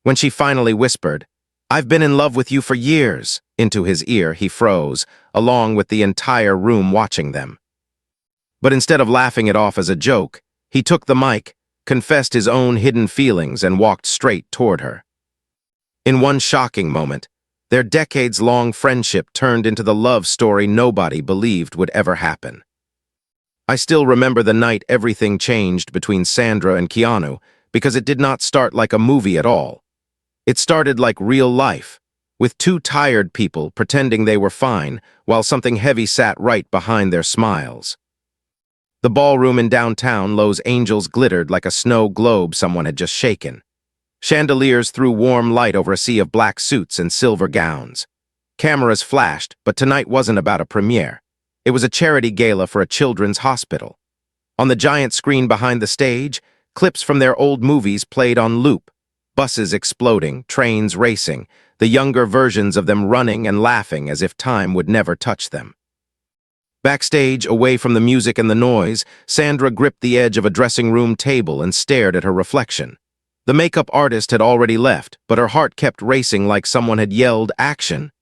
When she finally whispered, "I've been in love with you for years," into his ear, he froze, along with the entire room watching them. But instead of laughing it off as a joke, he took the mic, confessed his own hidden feelings, and walked straight toward her. In one shocking moment, their decades-long friendship turned into the love story nobody believed would ever happen. I still remember the night everything changed between Sandra and Keanu, because it did not start like a movie at all. It started like real life, with two tired people pretending they were fine while something heavy sat right behind their smiles. The ballroom in downtown Los Angeles glittered like a snow globe someone had just shaken. Chandeliers threw warm light over a sea of black suits and silver gowns. Cameras flashed, but tonight wasn't about a premiere. It was a charity gala for a children's hospital. On the giant screen behind the stage, clips from their old movies played on loop. Buses exploding, trains racing, the younger versions of them running and laughing as if time would never touch them. Backstage, away from the music and the noise, Sandra gripped the edge of a dressing room table and stared at her reflection. The makeup artist had already left, but her heart kept racing like someone had yelled "action"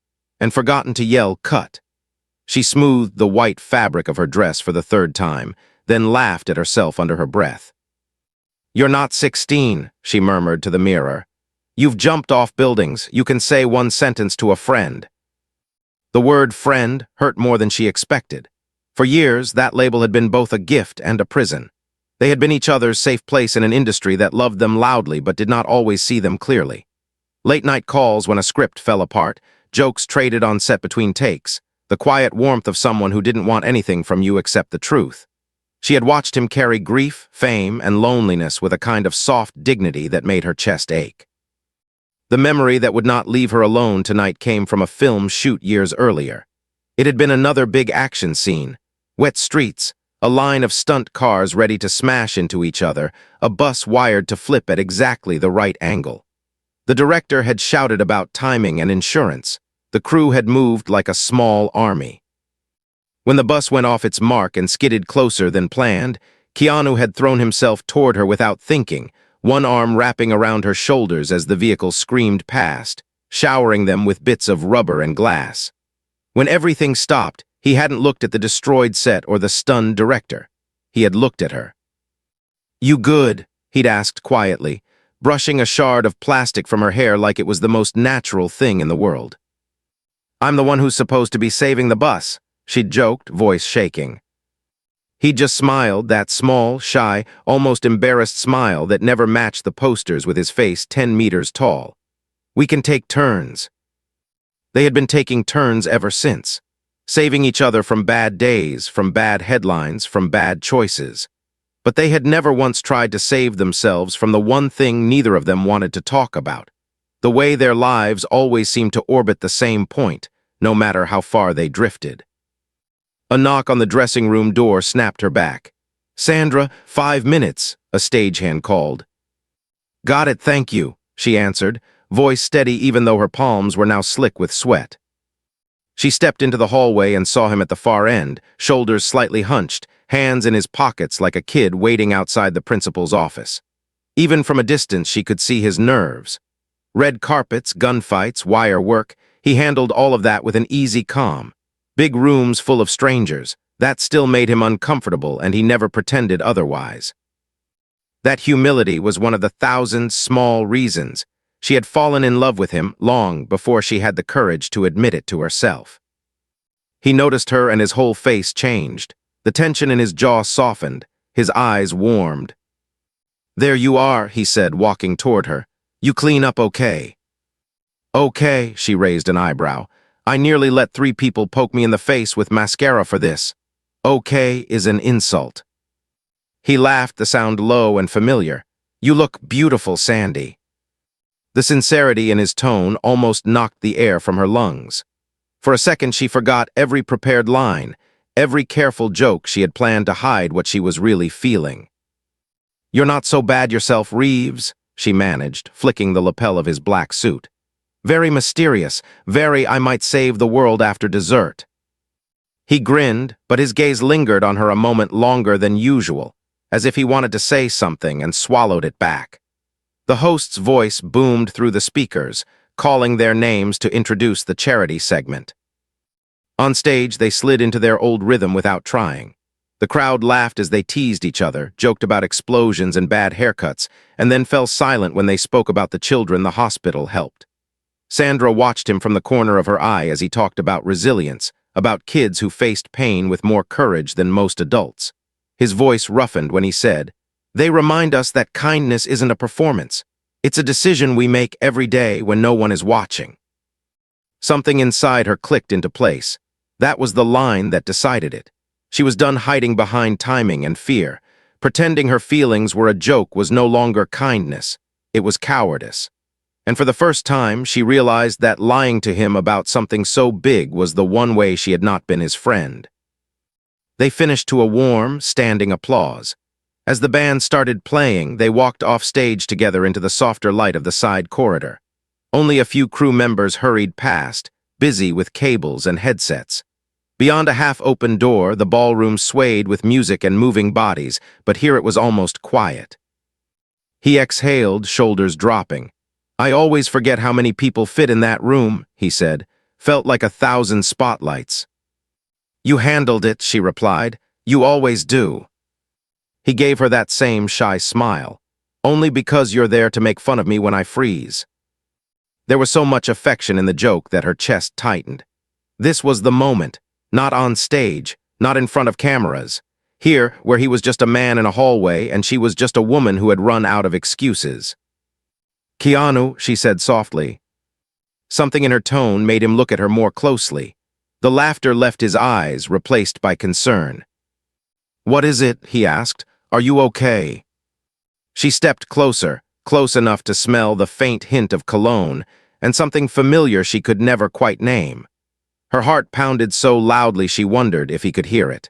and forgotten to yell "cut." She smoothed the white fabric of her dress for the third time, then laughed at herself under her breath. "You're not 16, she murmured to the mirror. "You've jumped off buildings. You can say one sentence to a friend." The word friend hurt more than she expected. For years, that label had been both a gift and a prison. They had been each other's safe place in an industry that loved them loudly but did not always see them clearly. Late-night calls when a script fell apart, jokes traded on set between takes, the quiet warmth of someone who didn't want anything from you except the truth. She had watched him carry grief, fame, and loneliness with a kind of soft dignity that made her chest ache. The memory that would not leave her alone tonight came from a film shoot years earlier. It had been another big action scene. Wet streets, a line of stunt cars ready to smash into each other, a bus wired to flip at exactly the right angle. The director had shouted about timing and insurance. The crew had moved like a small army. When the bus went off its mark and skidded closer than planned, Keanu had thrown himself toward her without thinking, one arm wrapping around her shoulders as the vehicle screamed past, showering them with bits of rubber and glass. When everything stopped, he hadn't looked at the destroyed set or the stunned director. He had looked at her. "You good?" he'd asked quietly, brushing a shard of plastic from her hair like it was the most natural thing in the world. "I'm the one who's supposed to be saving the bus," she'd joked, voice shaking. He just smiled, that small, shy, almost embarrassed smile that never matched the posters with his face 10 meters tall. "We can take turns." They had been taking turns ever since, saving each other from bad days, from bad headlines, from bad choices. But they had never once tried to save themselves from the one thing neither of them wanted to talk about, the way their lives always seemed to orbit the same point, no matter how far they drifted. A knock on the dressing room door snapped her back. "Sandra, 5 minutes," a stagehand called. "Got it, thank you," she answered, voice steady even though her palms were now slick with sweat. She stepped into the hallway and saw him at the far end, shoulders slightly hunched, hands in his pockets like a kid waiting outside the principal's office. Even from a distance she could see his nerves. Red carpets, gunfights, wire work, he handled all of that with an easy calm. Big rooms full of strangers, that still made him uncomfortable, and he never pretended otherwise. That humility was one of the thousand small reasons she had fallen in love with him long before she had the courage to admit it to herself. He noticed her and his whole face changed. The tension in his jaw softened, his eyes warmed. "There you are," he said, walking toward her. "You clean up okay." "Okay," she raised an eyebrow. "I nearly let 3 people poke me in the face with mascara for this. Okay is an insult." He laughed, the sound low and familiar. "You look beautiful, Sandy." The sincerity in his tone almost knocked the air from her lungs. For a second she forgot every prepared line, every careful joke she had planned to hide what she was really feeling. "You're not so bad yourself, Reeves," she managed, flicking the lapel of his black suit. "Very mysterious, very I might save the world after dessert." He grinned, but his gaze lingered on her a moment longer than usual, as if he wanted to say something and swallowed it back. The host's voice boomed through the speakers, calling their names to introduce the charity segment. On stage, they slid into their old rhythm without trying. The crowd laughed as they teased each other, joked about explosions and bad haircuts, and then fell silent when they spoke about the children the hospital helped. Sandra watched him from the corner of her eye as he talked about resilience, about kids who faced pain with more courage than most adults. His voice roughened when he said, "They remind us that kindness isn't a performance. It's a decision we make every day when no one is watching." Something inside her clicked into place. That was the line that decided it. She was done hiding behind timing and fear. Pretending her feelings were a joke was no longer kindness. It was cowardice. And for the first time, she realized that lying to him about something so big was the one way she had not been his friend. They finished to a warm, standing applause. As the band started playing, they walked off stage together into the softer light of the side corridor. Only a few crew members hurried past, busy with cables and headsets. Beyond a half-open door, the ballroom swayed with music and moving bodies, but here it was almost quiet. He exhaled, shoulders dropping. "I always forget how many people fit in that room," he said. "Felt like 1,000 spotlights." "You handled it," she replied. "You always do." He gave her that same shy smile. "Only because you're there to make fun of me when I freeze." There was so much affection in the joke that her chest tightened. This was the moment, not on stage, not in front of cameras. Here, where he was just a man in a hallway and she was just a woman who had run out of excuses. "Keanu," she said softly. Something in her tone made him look at her more closely. The laughter left his eyes, replaced by concern. "What is it?" he asked. "Are you okay?" She stepped closer, close enough to smell the faint hint of cologne, and something familiar she could never quite name. Her heart pounded so loudly she wondered if he could hear it.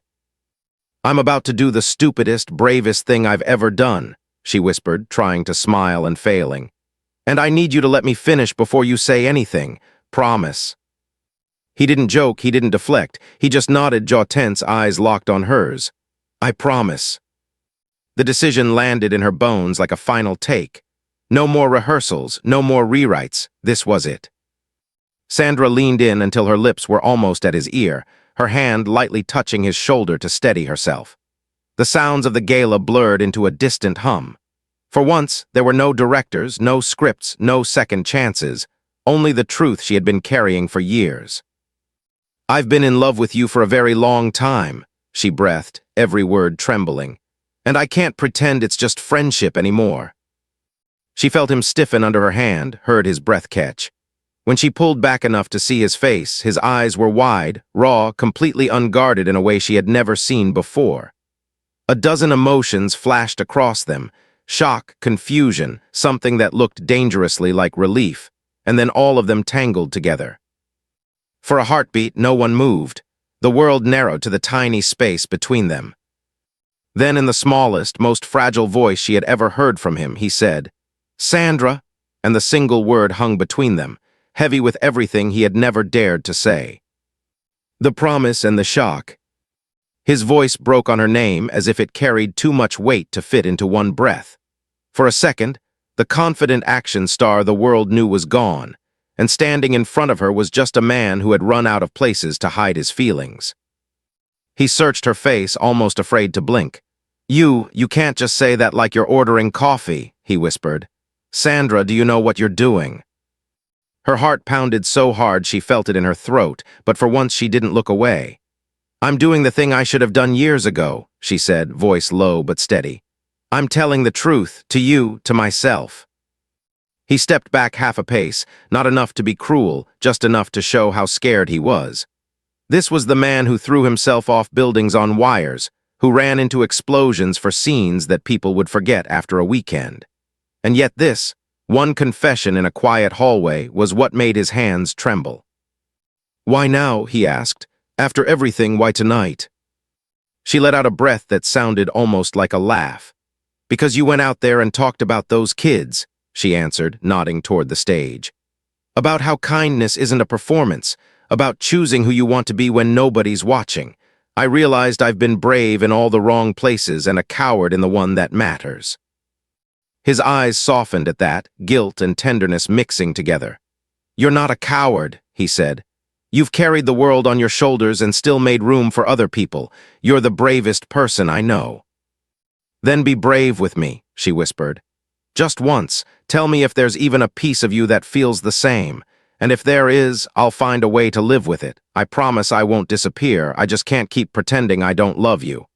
"I'm about to do the stupidest, bravest thing I've ever done," she whispered, trying to smile and failing. "And I need you to let me finish before you say anything. Promise." He didn't joke, he didn't deflect. He just nodded, jaw tense, eyes locked on hers. "I promise." The decision landed in her bones like a final take. No more rehearsals, no more rewrites. This was it. Sandra leaned in until her lips were almost at his ear, her hand lightly touching his shoulder to steady herself. The sounds of the gala blurred into a distant hum. For once, there were no directors, no scripts, no second chances, only the truth she had been carrying for years. "I've been in love with you for a very long time," she breathed, every word trembling. "And I can't pretend it's just friendship anymore." She felt him stiffen under her hand, heard his breath catch. When she pulled back enough to see his face, his eyes were wide, raw, completely unguarded in a way she had never seen before. A dozen emotions flashed across them: shock, confusion, something that looked dangerously like relief, and then all of them tangled together. For a heartbeat, no one moved. The world narrowed to the tiny space between them. Then, in the smallest, most fragile voice she had ever heard from him, he said, "Sandra," and the single word hung between them, heavy with everything he had never dared to say. The promise and the shock. His voice broke on her name as if it carried too much weight to fit into one breath. For a second, the confident action star the world knew was gone, and standing in front of her was just a man who had run out of places to hide his feelings. He searched her face, almost afraid to blink. You can't just say that like you're ordering coffee," he whispered. "Sandra, do you know what you're doing?" Her heart pounded so hard she felt it in her throat, but for once she didn't look away. "I'm doing the thing I should have done years ago," she said, voice low but steady. "I'm telling the truth, to you, to myself." He stepped back half a pace, not enough to be cruel, just enough to show how scared he was. This was the man who threw himself off buildings on wires, who ran into explosions for scenes that people would forget after a weekend. And yet this, one confession in a quiet hallway, was what made his hands tremble. "Why now?" he asked. "After everything, why tonight?" She let out a breath that sounded almost like a laugh. "Because you went out there and talked about those kids," she answered, nodding toward the stage. "About how kindness isn't a performance, about choosing who you want to be when nobody's watching. I realized I've been brave in all the wrong places and a coward in the one that matters." His eyes softened at that, guilt and tenderness mixing together. "You're not a coward," he said. "You've carried the world on your shoulders and still made room for other people. You're the bravest person I know." "Then be brave with me," she whispered. "Just once, tell me if there's even a piece of you that feels the same. And if there is, I'll find a way to live with it. I promise I won't disappear. I just can't keep pretending I don't love you."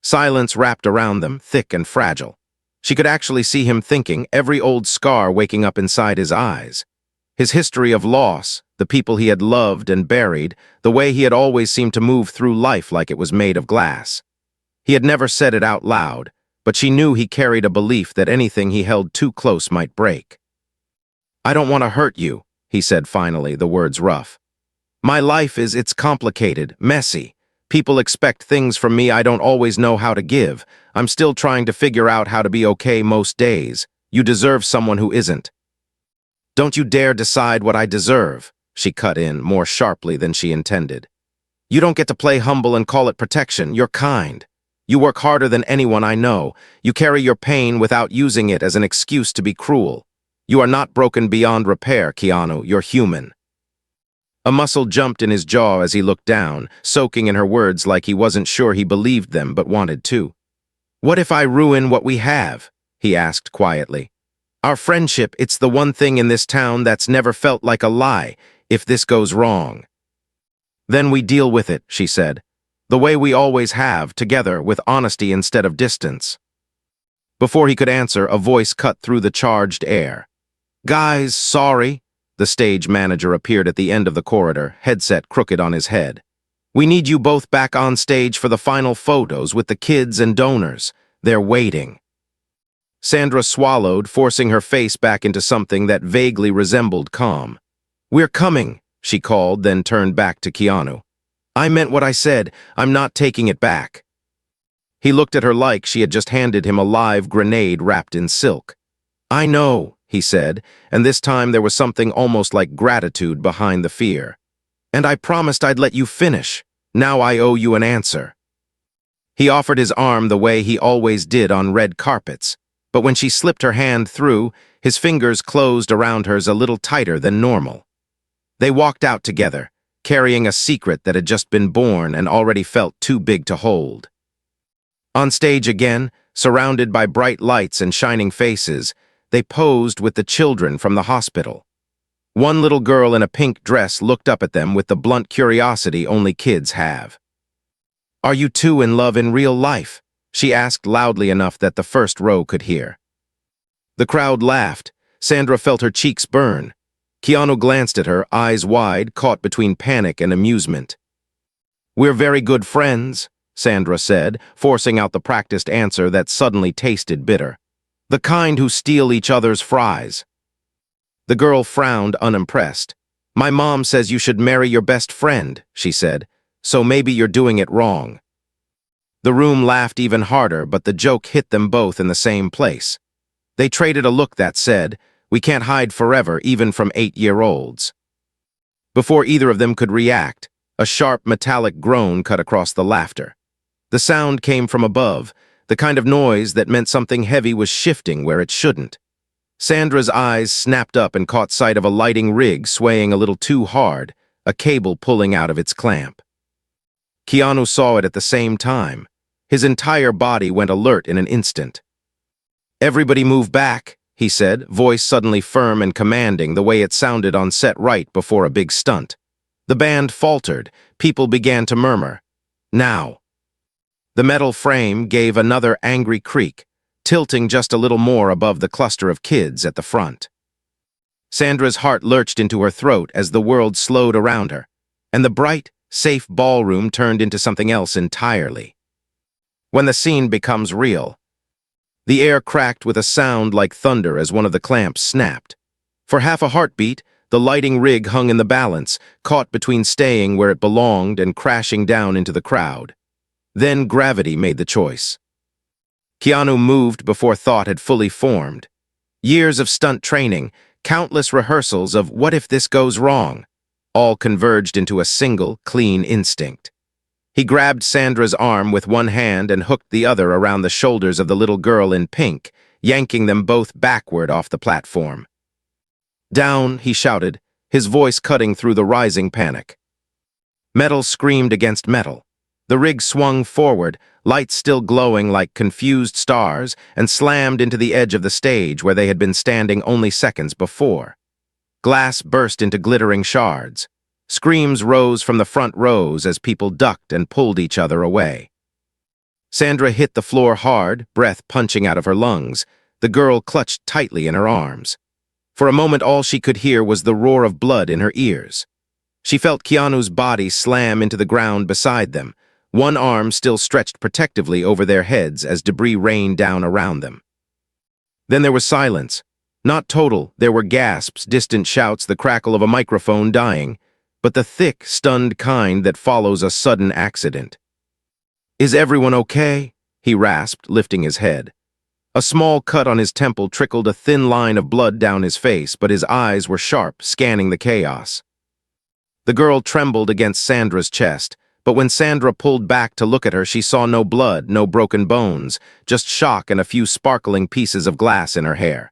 Silence wrapped around them, thick and fragile. She could actually see him thinking, every old scar waking up inside his eyes. His history of loss, the people he had loved and buried, the way he had always seemed to move through life like it was made of glass. He had never said it out loud, but she knew he carried a belief that anything he held too close might break. "I don't want to hurt you," he said finally, the words rough. "My life it's complicated, messy. People expect things from me I don't always know how to give. I'm still trying to figure out how to be okay most days. You deserve someone who isn't." "Don't you dare decide what I deserve," she cut in, more sharply than she intended. "You don't get to play humble and call it protection. You're kind. You work harder than anyone I know. You carry your pain without using it as an excuse to be cruel. You are not broken beyond repair, Keanu. You're human." A muscle jumped in his jaw as he looked down, soaking in her words like he wasn't sure he believed them but wanted to. "What if I ruin what we have?" he asked quietly. "Our friendship, it's the one thing in this town that's never felt like a lie, if this goes wrong." "Then we deal with it," she said. "The way we always have, together, with honesty instead of distance." Before he could answer, a voice cut through the charged air. "Guys, sorry." The stage manager appeared at the end of the corridor, headset crooked on his head. "We need you both back on stage for the final photos with the kids and donors. They're waiting." Sandra swallowed, forcing her face back into something that vaguely resembled calm. "We're coming," she called, then turned back to Keanu. "I meant what I said. I'm not taking it back." He looked at her like she had just handed him a live grenade wrapped in silk. "I know," he said, and this time there was something almost like gratitude behind the fear. "And I promised I'd let you finish. Now I owe you an answer." He offered his arm the way he always did on red carpets, but when she slipped her hand through, his fingers closed around hers a little tighter than normal. They walked out together, carrying a secret that had just been born and already felt too big to hold. On stage again, surrounded by bright lights and shining faces, they posed with the children from the hospital. One little girl in a pink dress looked up at them with the blunt curiosity only kids have. "Are you two in love in real life?" she asked loudly enough that the first row could hear. The crowd laughed. Sandra felt her cheeks burn. Keanu glanced at her, eyes wide, caught between panic and amusement. "We're very good friends," Sandra said, forcing out the practiced answer that suddenly tasted bitter. "The kind who steal each other's fries." The girl frowned, unimpressed. "My mom says you should marry your best friend," she said, "so maybe you're doing it wrong." The room laughed even harder, but the joke hit them both in the same place. They traded a look that said, "We can't hide forever, even from 8-year-olds." Before either of them could react, a sharp metallic groan cut across the laughter. The sound came from above, the kind of noise that meant something heavy was shifting where it shouldn't. Sandra's eyes snapped up and caught sight of a lighting rig swaying a little too hard, a cable pulling out of its clamp. Keanu saw it at the same time. His entire body went alert in an instant. "Everybody move back," he said, voice suddenly firm and commanding the way it sounded on set right before a big stunt. The band faltered. People began to murmur. "Now." The metal frame gave another angry creak, tilting just a little more above the cluster of kids at the front. Sandra's heart lurched into her throat as the world slowed around her, and the bright, safe ballroom turned into something else entirely. When the scene becomes real, the air cracked with a sound like thunder as one of the clamps snapped. For half a heartbeat, the lighting rig hung in the balance, caught between staying where it belonged and crashing down into the crowd. Then gravity made the choice. Keanu moved before thought had fully formed. Years of stunt training, countless rehearsals of what if this goes wrong, all converged into a single, clean instinct. He grabbed Sandra's arm with one hand and hooked the other around the shoulders of the little girl in pink, yanking them both backward off the platform. "Down," he shouted, his voice cutting through the rising panic. Metal screamed against metal. The rig swung forward, lights still glowing like confused stars, and slammed into the edge of the stage where they had been standing only seconds before. Glass burst into glittering shards. Screams rose from the front rows as people ducked and pulled each other away. Sandra hit the floor hard, breath punching out of her lungs. The girl clutched tightly in her arms. For a moment all she could hear was the roar of blood in her ears. She felt Keanu's body slam into the ground beside them, one arm still stretched protectively over their heads as debris rained down around them. Then there was silence. Not total, there were gasps, distant shouts, the crackle of a microphone dying, but the thick, stunned kind that follows a sudden accident. "Is everyone okay?" he rasped, lifting his head. A small cut on his temple trickled a thin line of blood down his face, but his eyes were sharp, scanning the chaos. The girl trembled against Sandra's chest, but when Sandra pulled back to look at her, she saw no blood, no broken bones, just shock and a few sparkling pieces of glass in her hair.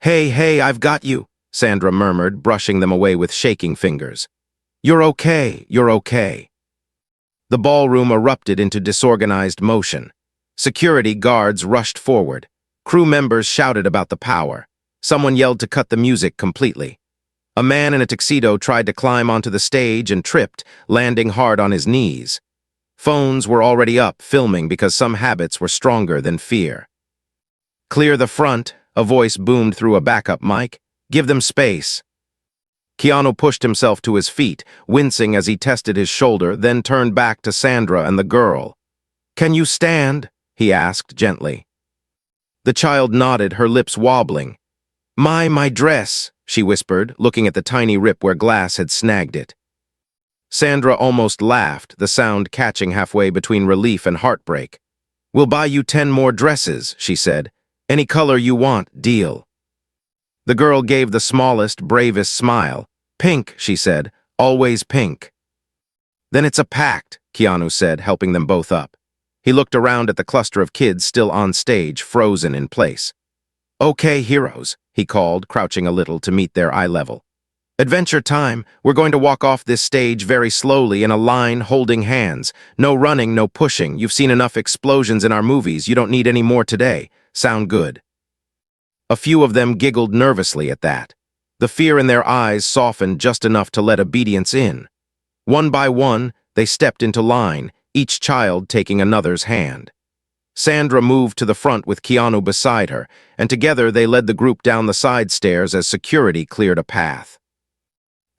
Hey, I've got you," Sandra murmured, brushing them away with shaking fingers. You're okay." The ballroom erupted into disorganized motion. Security guards rushed forward. Crew members shouted about the power. Someone yelled to cut the music completely. A man in a tuxedo tried to climb onto the stage and tripped, landing hard on his knees. Phones were already up, filming because some habits were stronger than fear. "Clear the front," a voice boomed through a backup mic. "Give them space." Keanu pushed himself to his feet, wincing as he tested his shoulder, then turned back to Sandra and the girl. "Can you stand?" he asked gently. The child nodded, her lips wobbling. My dress," she whispered, looking at the tiny rip where glass had snagged it. Sandra almost laughed, the sound catching halfway between relief and heartbreak. "We'll buy you 10 more dresses," she said. "Any color you want, deal." The girl gave the smallest, bravest smile. "Pink," she said, "always pink." "Then it's a pact," Keanu said, helping them both up. He looked around at the cluster of kids still on stage, frozen in place. "Okay, heroes," he called, crouching a little to meet their eye level. "Adventure time. We're going to walk off this stage very slowly in a line, holding hands. No running, no pushing. You've seen enough explosions in our movies. You don't need any more today. Sound good?" A few of them giggled nervously at that. The fear in their eyes softened just enough to let obedience in. One by one, they stepped into line, each child taking another's hand. Sandra moved to the front with Keanu beside her, and together they led the group down the side stairs as security cleared a path.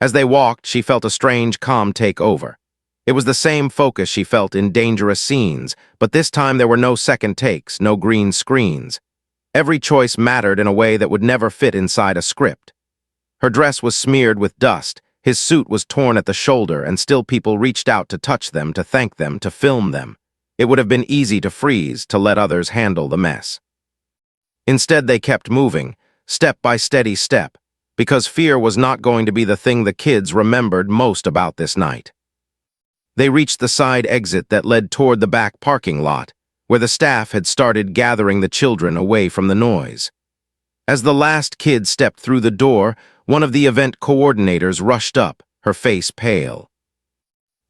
As they walked, she felt a strange calm take over. It was the same focus she felt in dangerous scenes, but this time there were no second takes, no green screens. Every choice mattered in a way that would never fit inside a script. Her dress was smeared with dust, his suit was torn at the shoulder, and still people reached out to touch them, to thank them, to film them. It would have been easy to freeze, to let others handle the mess. Instead, they kept moving, step by steady step, because fear was not going to be the thing the kids remembered most about this night. They reached the side exit that led toward the back parking lot, where the staff had started gathering the children away from the noise. As the last kid stepped through the door, one of the event coordinators rushed up, her face pale.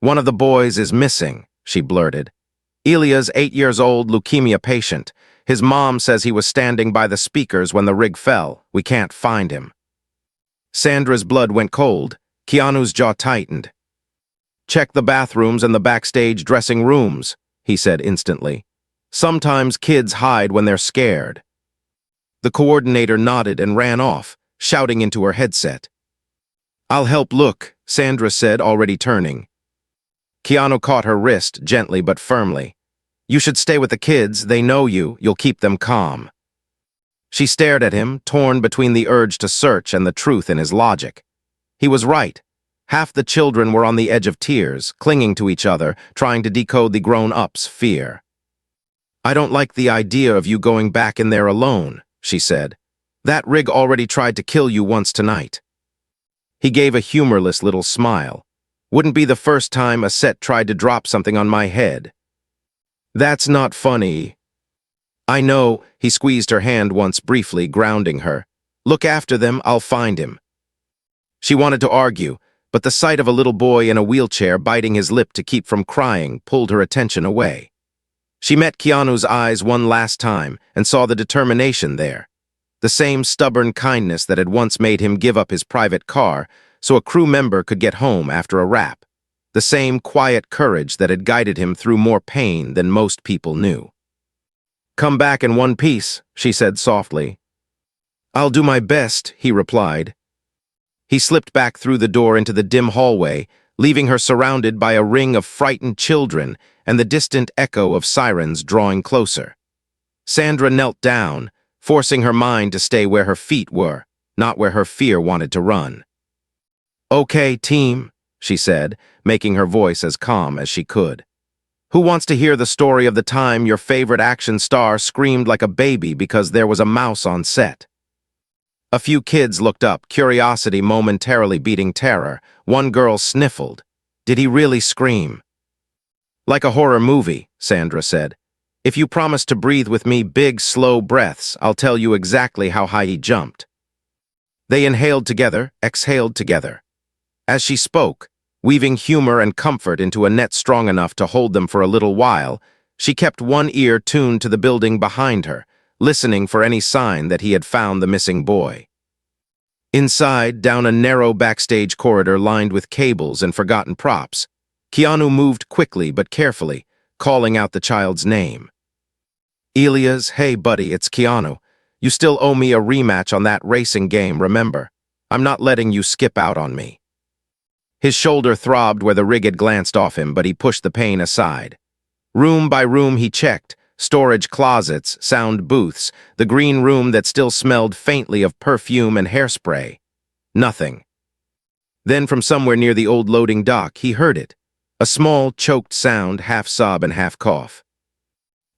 "One of the boys is missing," she blurted. "Ilya's 8 years old, leukemia patient. His mom says he was standing by the speakers when the rig fell. We can't find him." Sandra's blood went cold. Keanu's jaw tightened. "Check the bathrooms and the backstage dressing rooms," he said instantly. "Sometimes kids hide when they're scared." The coordinator nodded and ran off, shouting into her headset. "I'll help look," Sandra said, already turning. Keanu caught her wrist, gently but firmly. "You should stay with the kids. They know you. You'll keep them calm." She stared at him, torn between the urge to search and the truth in his logic. He was right. Half the children were on the edge of tears, clinging to each other, trying to decode the grown-ups' fear. "I don't like the idea of you going back in there alone," she said. "That rig already tried to kill you once tonight." He gave a humorless little smile. "Wouldn't be the first time a set tried to drop something on my head." "That's not funny." I know, he squeezed her hand once briefly, grounding her. Look after them, I'll find him. She wanted to argue, but the sight of a little boy in a wheelchair biting his lip to keep from crying pulled her attention away. She met Keanu's eyes one last time and saw the determination there. The same stubborn kindness that had once made him give up his private car so a crew member could get home after a wrap. The same quiet courage that had guided him through more pain than most people knew. Come back in one piece, she said softly. I'll do my best, he replied. He slipped back through the door into the dim hallway, leaving her surrounded by a ring of frightened children and the distant echo of sirens drawing closer. Sandra knelt down, forcing her mind to stay where her feet were, not where her fear wanted to run. Okay, team, she said, making her voice as calm as she could. Who wants to hear the story of the time your favorite action star screamed like a baby because there was a mouse on set? A few kids looked up, curiosity momentarily beating terror. One girl sniffled. Did he really scream? Like a horror movie, Sandra said. If you promise to breathe with me big, slow breaths, I'll tell you exactly how high he jumped. They inhaled together, exhaled together. As she spoke, weaving humor and comfort into a net strong enough to hold them for a little while, she kept one ear tuned to the building behind her, listening for any sign that he had found the missing boy. Inside, down a narrow backstage corridor lined with cables and forgotten props, Keanu moved quickly but carefully, calling out the child's name. Elias, hey buddy, it's Keanu. You still owe me a rematch on that racing game, remember? I'm not letting you skip out on me. His shoulder throbbed where the rig had glanced off him, but he pushed the pain aside. Room by room he checked, storage closets, sound booths, the green room that still smelled faintly of perfume and hairspray. Nothing. Then from somewhere near the old loading dock, he heard it. A small, choked sound, half sob and half cough.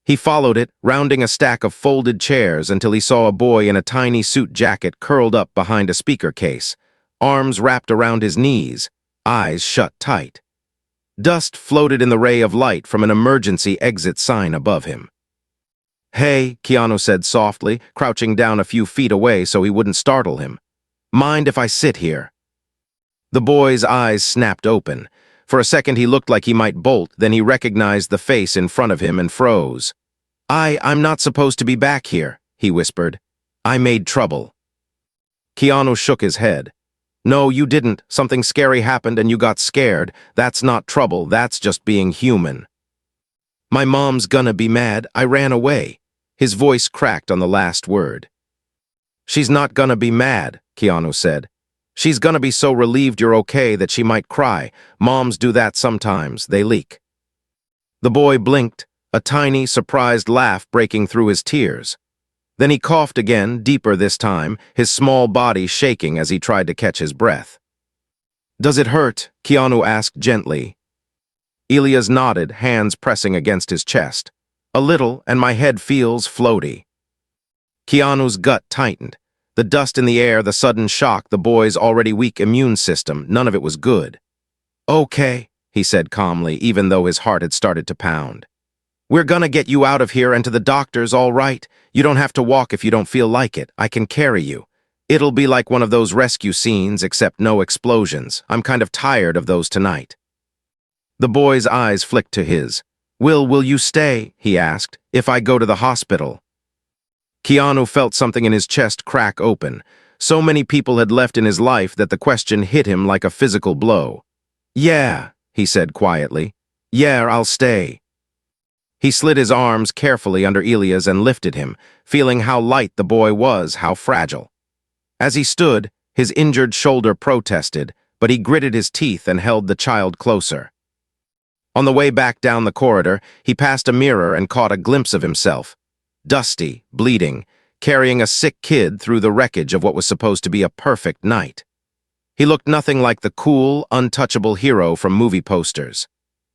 He followed it, rounding a stack of folded chairs until he saw a boy in a tiny suit jacket curled up behind a speaker case, arms wrapped around his knees, eyes shut tight. Dust floated in the ray of light from an emergency exit sign above him. Hey, Keanu said softly, crouching down a few feet away so he wouldn't startle him. Mind if I sit here? The boy's eyes snapped open. For a second he looked like he might bolt, then he recognized the face in front of him and froze. I'm not supposed to be back here, he whispered. I made trouble. Keanu shook his head. No, you didn't. Something scary happened and you got scared. That's not trouble, that's just being human. My mom's gonna be mad. I ran away. His voice cracked on the last word. She's not gonna be mad, Keanu said. She's gonna be so relieved you're okay that she might cry. Moms do that sometimes, they leak. The boy blinked, a tiny, surprised laugh breaking through his tears. Then he coughed again, deeper this time, his small body shaking as he tried to catch his breath. Does it hurt? Keanu asked gently. Elias nodded, hands pressing against his chest. A little, and my head feels floaty. Keanu's gut tightened. The dust in the air, the sudden shock, the boy's already weak immune system, none of it was good. Okay, he said calmly, even though his heart had started to pound. We're gonna get you out of here and to the doctors, all right? You don't have to walk if you don't feel like it. I can carry you. It'll be like one of those rescue scenes, except no explosions. I'm kind of tired of those tonight. The boy's eyes flicked to his. Will you stay, he asked, if I go to the hospital? Keanu felt something in his chest crack open. So many people had left in his life that the question hit him like a physical blow. Yeah, he said quietly. Yeah, I'll stay. He slid his arms carefully under Elias and lifted him, feeling how light the boy was, how fragile. As he stood, his injured shoulder protested, but he gritted his teeth and held the child closer. On the way back down the corridor, he passed a mirror and caught a glimpse of himself. Dusty, bleeding, carrying a sick kid through the wreckage of what was supposed to be a perfect night. He looked nothing like the cool, untouchable hero from movie posters.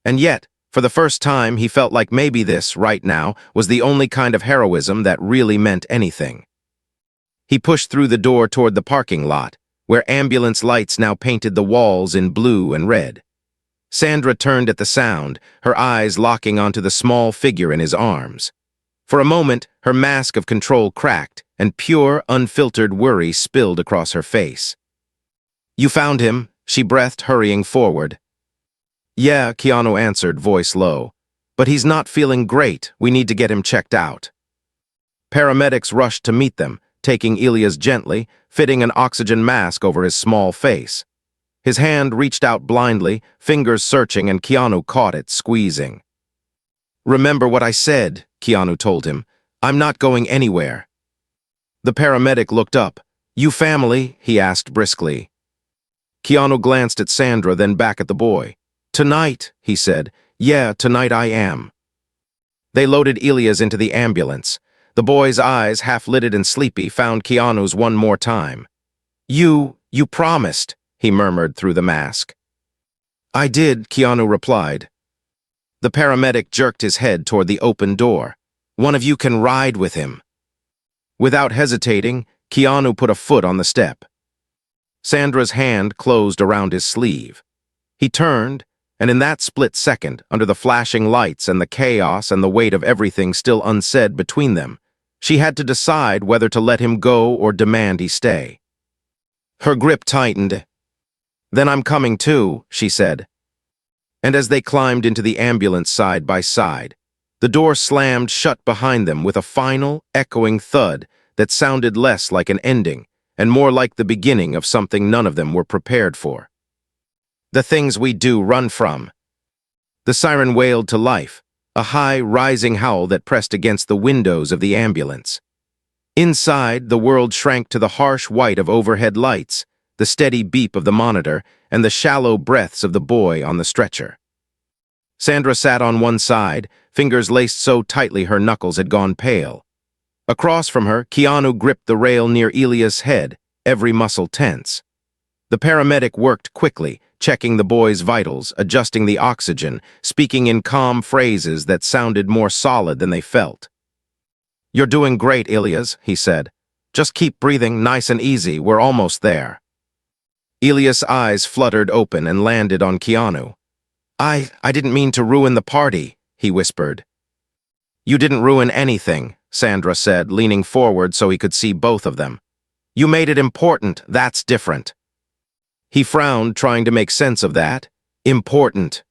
And yet, for the first time, he felt like maybe this, right now, was the only kind of heroism that really meant anything. He pushed through the door toward the parking lot, where ambulance lights now painted the walls in blue and red. Sandra turned at the sound, her eyes locking onto the small figure in his arms. For a moment, her mask of control cracked, and pure, unfiltered worry spilled across her face. "You found him," she breathed, hurrying forward. "Yeah," Keanu answered, voice low. "But he's not feeling great. We need to get him checked out." Paramedics rushed to meet them, taking Elias gently, fitting an oxygen mask over his small face. His hand reached out blindly, fingers searching, and Keanu caught it, squeezing. "Remember what I said," Keanu told him. "I'm not going anywhere." The paramedic looked up. "You family?" he asked briskly. Keanu glanced at Sandra, then back at the boy. "Tonight," he said. "Yeah, tonight I am." They loaded Elias into the ambulance. The boy's eyes, half-lidded and sleepy, found Keanu's one more time. You promised," he murmured through the mask. "I did," Keanu replied. The paramedic jerked his head toward the open door. "One of you can ride with him." Without hesitating, Keanu put a foot on the step. Sandra's hand closed around his sleeve. He turned, and in that split second, under the flashing lights and the chaos and the weight of everything still unsaid between them, she had to decide whether to let him go or demand he stay. Her grip tightened. "Then I'm coming too," she said. And as they climbed into the ambulance side by side, the door slammed shut behind them with a final, echoing thud that sounded less like an ending and more like the beginning of something none of them were prepared for. "The things we do run from." The siren wailed to life, a high, rising howl that pressed against the windows of the ambulance. Inside, the world shrank to the harsh white of overhead lights, the steady beep of the monitor, and the shallow breaths of the boy on the stretcher. Sandra sat on one side, fingers laced so tightly her knuckles had gone pale. Across from her, Keanu gripped the rail near Elias' head, every muscle tense. The paramedic worked quickly, checking the boy's vitals, adjusting the oxygen, speaking in calm phrases that sounded more solid than they felt. "You're doing great, Elias," he said. "Just keep breathing nice and easy, we're almost there." Elias' eyes fluttered open and landed on Keanu. I didn't mean to ruin the party," he whispered. "You didn't ruin anything," Sandra said, leaning forward so he could see both of them. "You made it important, that's different." He frowned, trying to make sense of that. "Important."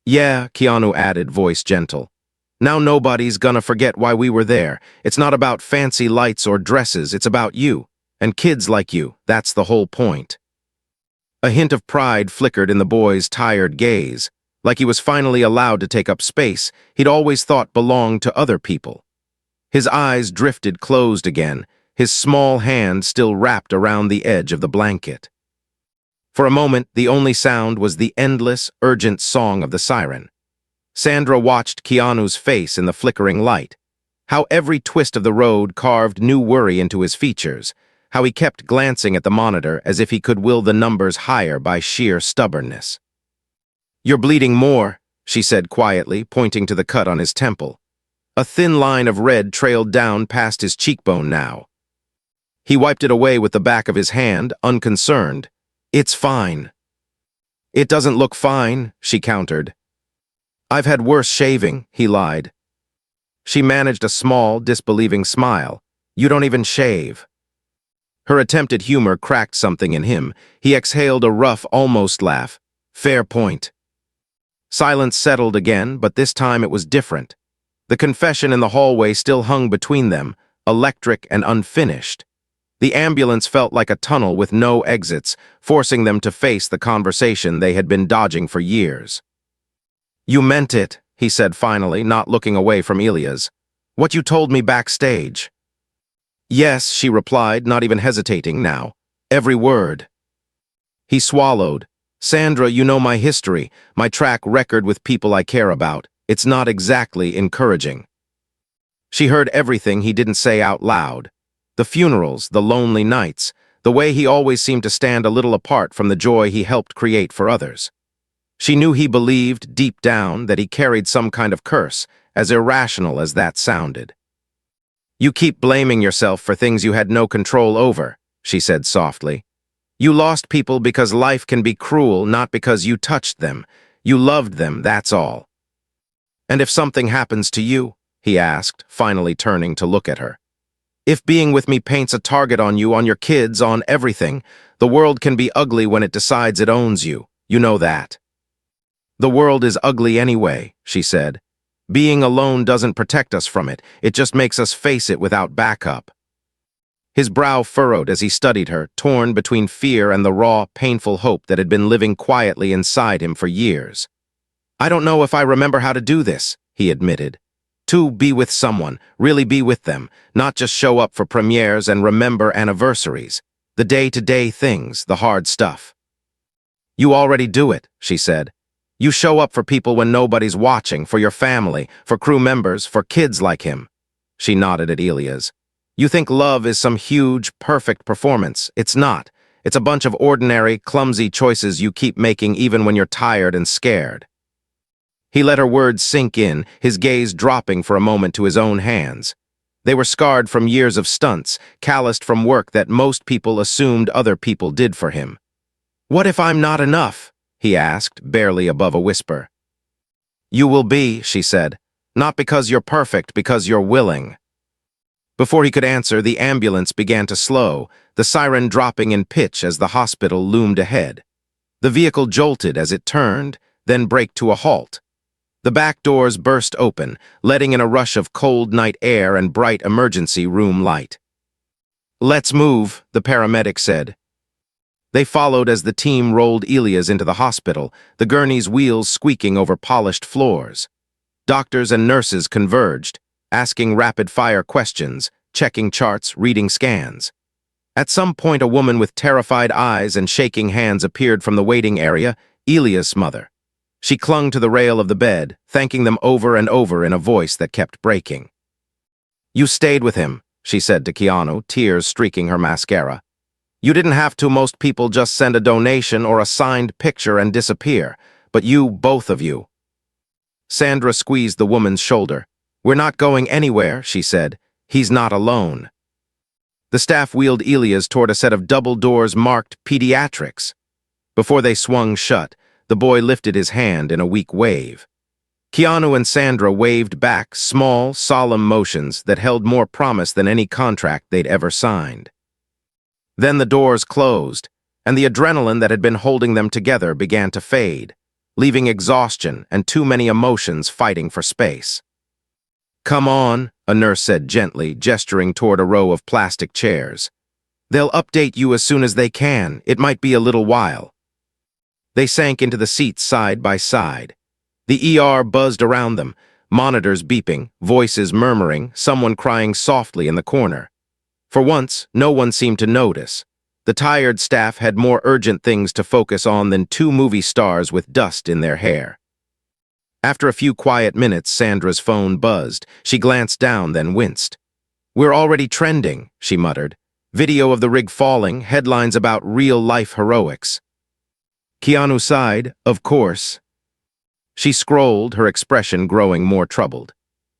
"Yeah," Keanu added, voice gentle. "Now nobody's gonna forget why we were there. It's not about fancy lights or dresses, it's about you. And kids like you, that's the whole point." A hint of pride flickered in the boy's tired gaze, like he was finally allowed to take up space he'd always thought belonged to other people. His eyes drifted closed again, his small hand still wrapped around the edge of the blanket. For a moment, the only sound was the endless, urgent song of the siren. Sandra watched Keanu's face in the flickering light, how every twist of the road carved new worry into his features, how he kept glancing at the monitor as if he could will the numbers higher by sheer stubbornness. "You're bleeding more," she said quietly, pointing to the cut on his temple. A thin line of red trailed down past his cheekbone now. He wiped it away with the back of his hand, unconcerned. "It's fine." "It doesn't look fine," she countered. "I've had worse shaving," he lied. She managed a small, disbelieving smile. "You don't even shave." Her attempted humor cracked something in him. He exhaled a rough, almost laugh. "Fair point." Silence settled again, but this time it was different. The confession in the hallway still hung between them, electric and unfinished. The ambulance felt like a tunnel with no exits, forcing them to face the conversation they had been dodging for years. "You meant it," he said finally, not looking away from Elias. "What you told me backstage." "Yes," she replied, not even hesitating now. "Every word." He swallowed. "Sandra, you know my history, my track record with people I care about. It's not exactly encouraging." She heard everything he didn't say out loud. The funerals, the lonely nights, the way he always seemed to stand a little apart from the joy he helped create for others. She knew he believed, deep down, that he carried some kind of curse, as irrational as that sounded. "You keep blaming yourself for things you had no control over," she said softly. "You lost people because life can be cruel, not because you touched them. You loved them, that's all. And if something happens to you, he asked, finally turning to look at her. If being with me paints a target on you, on your kids, on everything, the world can be ugly when it decides it owns you. You know that. The world is ugly anyway, she said. Being alone doesn't protect us from it. It just makes us face it without backup. His brow furrowed as he studied her, torn between fear and the raw, painful hope that had been living quietly inside him for years. I don't know if I remember how to do this, he admitted. To be with someone, really be with them, not just show up for premieres and remember anniversaries. The day-to-day things, the hard stuff. You already do it, she said. You show up for people when nobody's watching, for your family, for crew members, for kids like him. She nodded at Elias. You think love is some huge, perfect performance. It's not. It's a bunch of ordinary, clumsy choices you keep making even when you're tired and scared. He let her words sink in, his gaze dropping for a moment to his own hands. They were scarred from years of stunts, calloused from work that most people assumed other people did for him. What if I'm not enough? He asked, barely above a whisper. You will be, she said. Not because you're perfect, because you're willing. Before he could answer, the ambulance began to slow, the siren dropping in pitch as the hospital loomed ahead. The vehicle jolted as it turned, then braked to a halt. The back doors burst open, letting in a rush of cold night air and bright emergency room light. Let's move, the paramedic said. They followed as the team rolled Elias into the hospital, the gurney's wheels squeaking over polished floors. Doctors and nurses converged, asking rapid-fire questions, checking charts, reading scans. At some point, a woman with terrified eyes and shaking hands appeared from the waiting area, Elias' mother. She clung to the rail of the bed, thanking them over and over in a voice that kept breaking. You stayed with him, she said to Keanu, tears streaking her mascara. You didn't have to. Most people just send a donation or a signed picture and disappear. But you, both of you. Sandra squeezed the woman's shoulder. We're not going anywhere, she said. He's not alone. The staff wheeled Elias toward a set of double doors marked Pediatrics. Before they swung shut, the boy lifted his hand in a weak wave. Keanu and Sandra waved back, small, solemn motions that held more promise than any contract they'd ever signed. Then the doors closed, and the adrenaline that had been holding them together began to fade, leaving exhaustion and too many emotions fighting for space. Come on, a nurse said gently, gesturing toward a row of plastic chairs. They'll update you as soon as they can. It might be a little while. They sank into the seats side by side. The ER buzzed around them, monitors beeping, voices murmuring, someone crying softly in the corner. For once, no one seemed to notice. The tired staff had more urgent things to focus on than two movie stars with dust in their hair. After a few quiet minutes, Sandra's phone buzzed. She glanced down, then winced. We're already trending, she muttered. Video of the rig falling, headlines about real-life heroics. Keanu sighed, of course. She scrolled, her expression growing more troubled.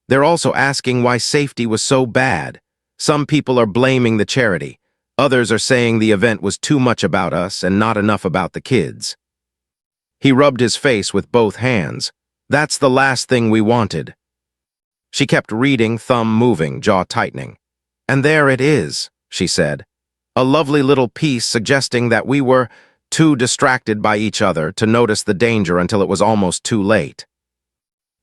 They're also asking why safety was so bad. Some people are blaming the charity. Others are saying the event was too much about us and not enough about the kids. He rubbed his face with both hands. That's the last thing we wanted. She kept reading, thumb moving, jaw tightening. And there it is, she said. A lovely little piece suggesting that we were too distracted by each other to notice the danger until it was almost too late.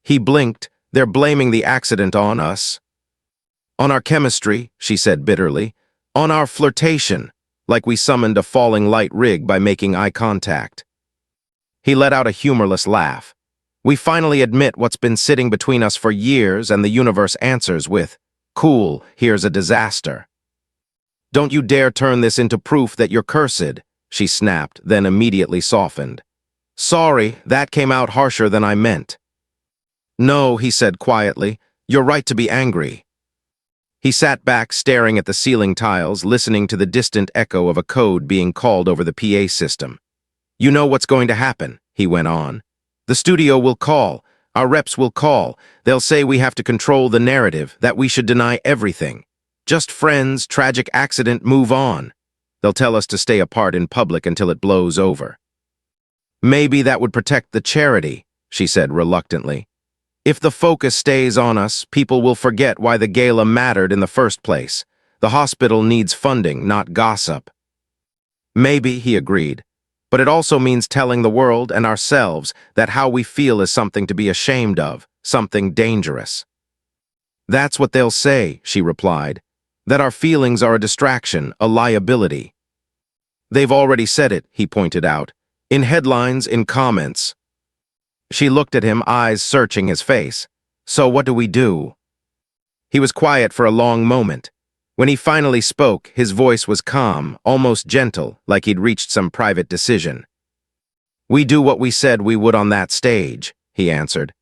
He blinked. They're blaming the accident on us. On our chemistry, she said bitterly. On our flirtation, like we summoned a falling light rig by making eye contact. He let out a humorless laugh. We finally admit what's been sitting between us for years, and the universe answers with, cool, here's a disaster. Don't you dare turn this into proof that you're cursed, she snapped, then immediately softened. Sorry, that came out harsher than I meant. No, he said quietly, you're right to be angry. He sat back, staring at the ceiling tiles, listening to the distant echo of a code being called over the PA system. You know what's going to happen, he went on. The studio will call, our reps will call, they'll say we have to control the narrative, that we should deny everything. Just friends, tragic accident, move on. They'll tell us to stay apart in public until it blows over. Maybe that would protect the charity, she said reluctantly. If the focus stays on us, people will forget why the gala mattered in the first place. The hospital needs funding, not gossip. Maybe, he agreed, but it also means telling the world and ourselves that how we feel is something to be ashamed of, something dangerous. That's what they'll say, she replied, that our feelings are a distraction, a liability. They've already said it, he pointed out, in headlines, in comments. She looked at him, eyes searching his face. So what do we do? He was quiet for a long moment. When he finally spoke, his voice was calm, almost gentle, like he'd reached some private decision. We do what we said we would on that stage, he answered.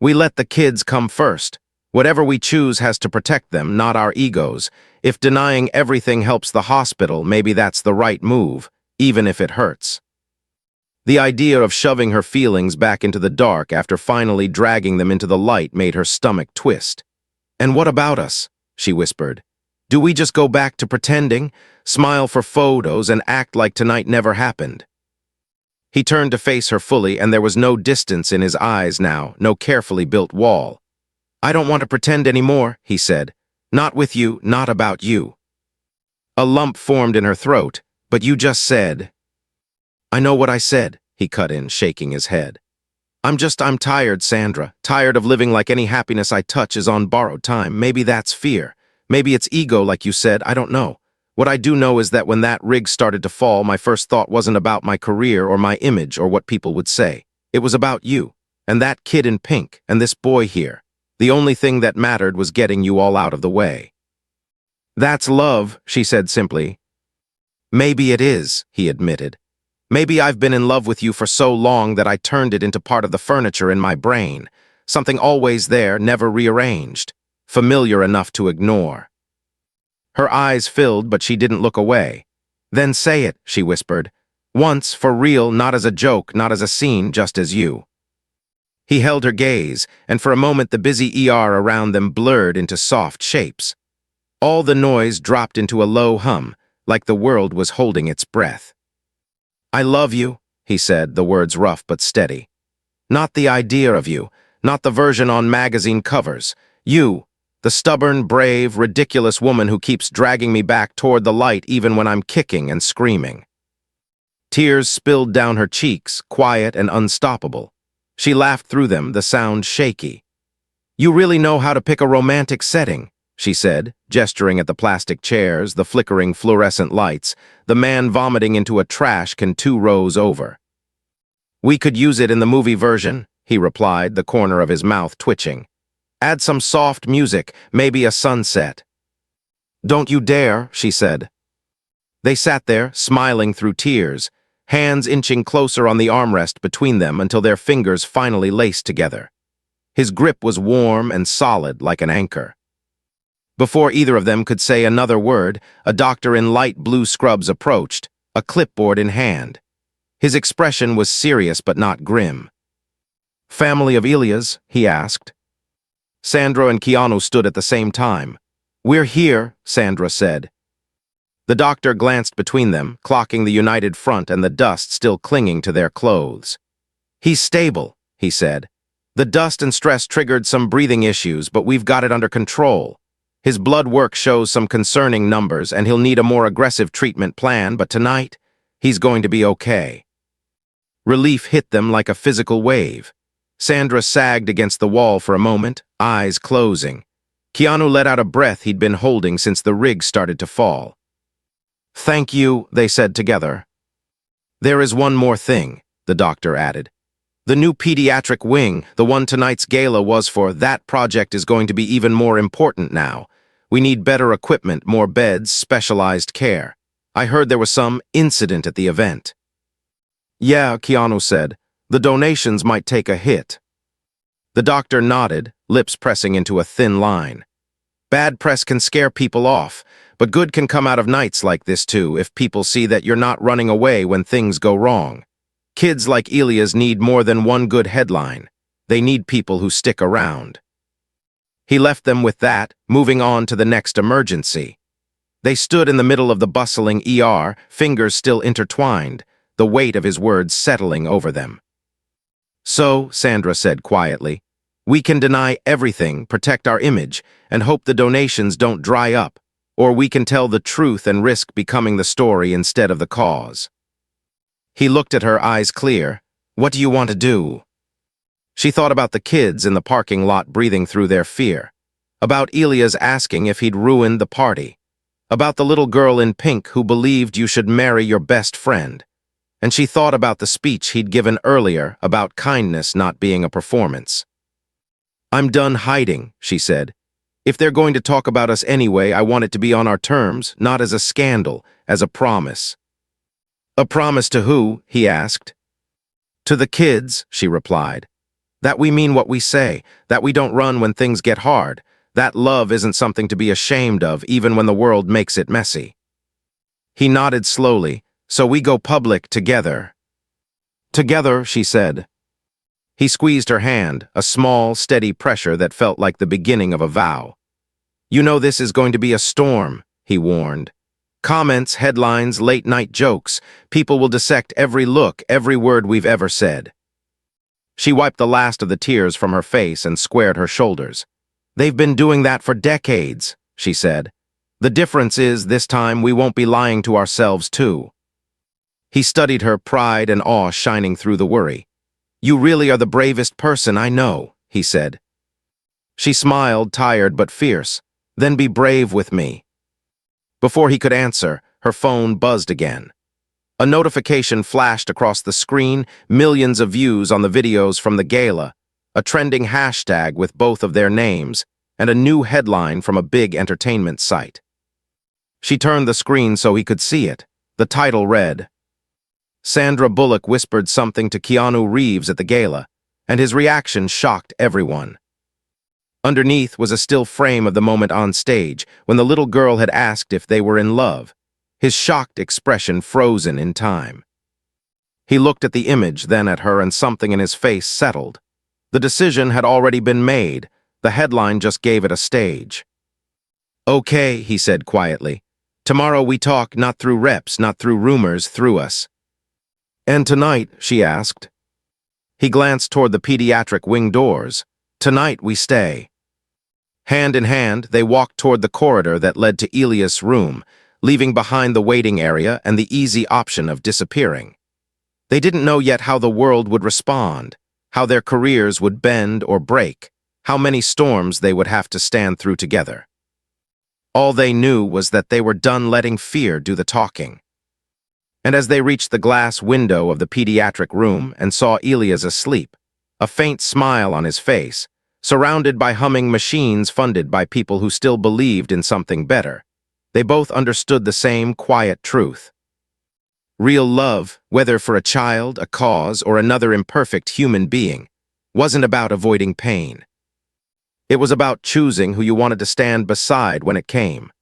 We let the kids come first. Whatever we choose has to protect them, not our egos. If denying everything helps the hospital, maybe that's the right move, even if it hurts. The idea of shoving her feelings back into the dark after finally dragging them into the light made her stomach twist. And what about us? She whispered. Do we just go back to pretending, smile for photos, and act like tonight never happened? He turned to face her fully, and there was no distance in his eyes now, no carefully built wall. I don't want to pretend anymore, he said. Not with you, not about you. A lump formed in her throat. But you just said. I know what I said, he cut in, shaking his head. I'm tired, Sandra. Tired of living like any happiness I touch is on borrowed time. Maybe that's fear. Maybe it's ego, like you said. I don't know. What I do know is that when that rig started to fall, my first thought wasn't about my career or my image or what people would say. It was about you, and that kid in pink, and this boy here. The only thing that mattered was getting you all out of the way. That's love, she said simply. Maybe it is, he admitted. Maybe I've been in love with you for so long that I turned it into part of the furniture in my brain, something always there, never rearranged, familiar enough to ignore. Her eyes filled, but she didn't look away. Then say it, she whispered. Once, for real, not as a joke, not as a scene, just as you. He held her gaze, and for a moment the busy ER around them blurred into soft shapes. All the noise dropped into a low hum, like the world was holding its breath. I love you, he said, the words rough but steady. Not the idea of you, not the version on magazine covers. You, the stubborn, brave, ridiculous woman who keeps dragging me back toward the light even when I'm kicking and screaming. Tears spilled down her cheeks, quiet and unstoppable. She laughed through them, the sound shaky. You really know how to pick a romantic setting, she said, gesturing at the plastic chairs, the flickering fluorescent lights, the man vomiting into a trash can 2 rows over. We could use it in the movie version, he replied, the corner of his mouth twitching. Add some soft music, maybe a sunset. Don't you dare, she said. They sat there, smiling through tears, hands inching closer on the armrest between them until their fingers finally laced together. His grip was warm and solid like an anchor. Before either of them could say another word, a doctor in light blue scrubs approached, a clipboard in hand. His expression was serious but not grim. Family of Elias, he asked. Sandra and Keanu stood at the same time. We're here, Sandra said. The doctor glanced between them, clocking the united front and the dust still clinging to their clothes. He's stable, he said. The dust and stress triggered some breathing issues, but we've got it under control. His blood work shows some concerning numbers, and he'll need a more aggressive treatment plan, but tonight, he's going to be okay. Relief hit them like a physical wave. Sandra sagged against the wall for a moment, eyes closing. Keanu let out a breath he'd been holding since the rig started to fall. Thank you, they said together. There is one more thing, the doctor added. The new pediatric wing, the one tonight's gala was for, that project is going to be even more important now. We need better equipment, more beds, specialized care. I heard there was some incident at the event. Yeah, Keanu said. The donations might take a hit. The doctor nodded, lips pressing into a thin line. Bad press can scare people off, but good can come out of nights like this too if people see that you're not running away when things go wrong. Kids like Elias need more than one good headline. They need people who stick around. He left them with that, moving on to the next emergency. They stood in the middle of the bustling ER, fingers still intertwined, the weight of his words settling over them. So, Sandra said quietly, We can deny everything, protect our image, and hope the donations don't dry up, or we can tell the truth and risk becoming the story instead of the cause. He looked at her, eyes clear. What do you want to do? She thought about the kids in the parking lot breathing through their fear, about Elia's asking if he'd ruined the party, about the little girl in pink who believed you should marry your best friend, and she thought about the speech he'd given earlier about kindness not being a performance. I'm done hiding, she said. If they're going to talk about us anyway, I want it to be on our terms, not as a scandal, as a promise. A promise to who? He asked. To the kids, she replied. That we mean what we say, that we don't run when things get hard, that love isn't something to be ashamed of even when the world makes it messy. He nodded slowly. So we go public together. Together, she said. He squeezed her hand, a small, steady pressure that felt like the beginning of a vow. You know this is going to be a storm, he warned. Comments, headlines, late-night jokes. People will dissect every look, every word we've ever said. She wiped the last of the tears from her face and squared her shoulders. They've been doing that for decades, she said. The difference is, this time we won't be lying to ourselves too. He studied her, pride and awe shining through the worry. You really are the bravest person I know, he said. She smiled, tired but fierce. Then be brave with me. Before he could answer, her phone buzzed again. A notification flashed across the screen, millions of views on the videos from the gala, a trending hashtag with both of their names, and a new headline from a big entertainment site. She turned the screen so he could see it. The title read, Sandra Bullock whispered something to Keanu Reeves at the gala, and his reaction shocked everyone. Underneath was a still frame of the moment on stage, when the little girl had asked if they were in love, his shocked expression frozen in time. He looked at the image, then at her, and something in his face settled. The decision had already been made. The headline just gave it a stage. Okay, he said quietly. Tomorrow we talk, not through reps, not through rumors, through us. And tonight, she asked. He glanced toward the pediatric wing doors. Tonight we stay. Hand in hand, they walked toward the corridor that led to Elias' room, leaving behind the waiting area and the easy option of disappearing. They didn't know yet how the world would respond, how their careers would bend or break, how many storms they would have to stand through together. All they knew was that they were done letting fear do the talking. And as they reached the glass window of the pediatric room and saw Elias asleep, a faint smile on his face, surrounded by humming machines funded by people who still believed in something better, they both understood the same quiet truth. Real love, whether for a child, a cause, or another imperfect human being, wasn't about avoiding pain. It was about choosing who you wanted to stand beside when it came.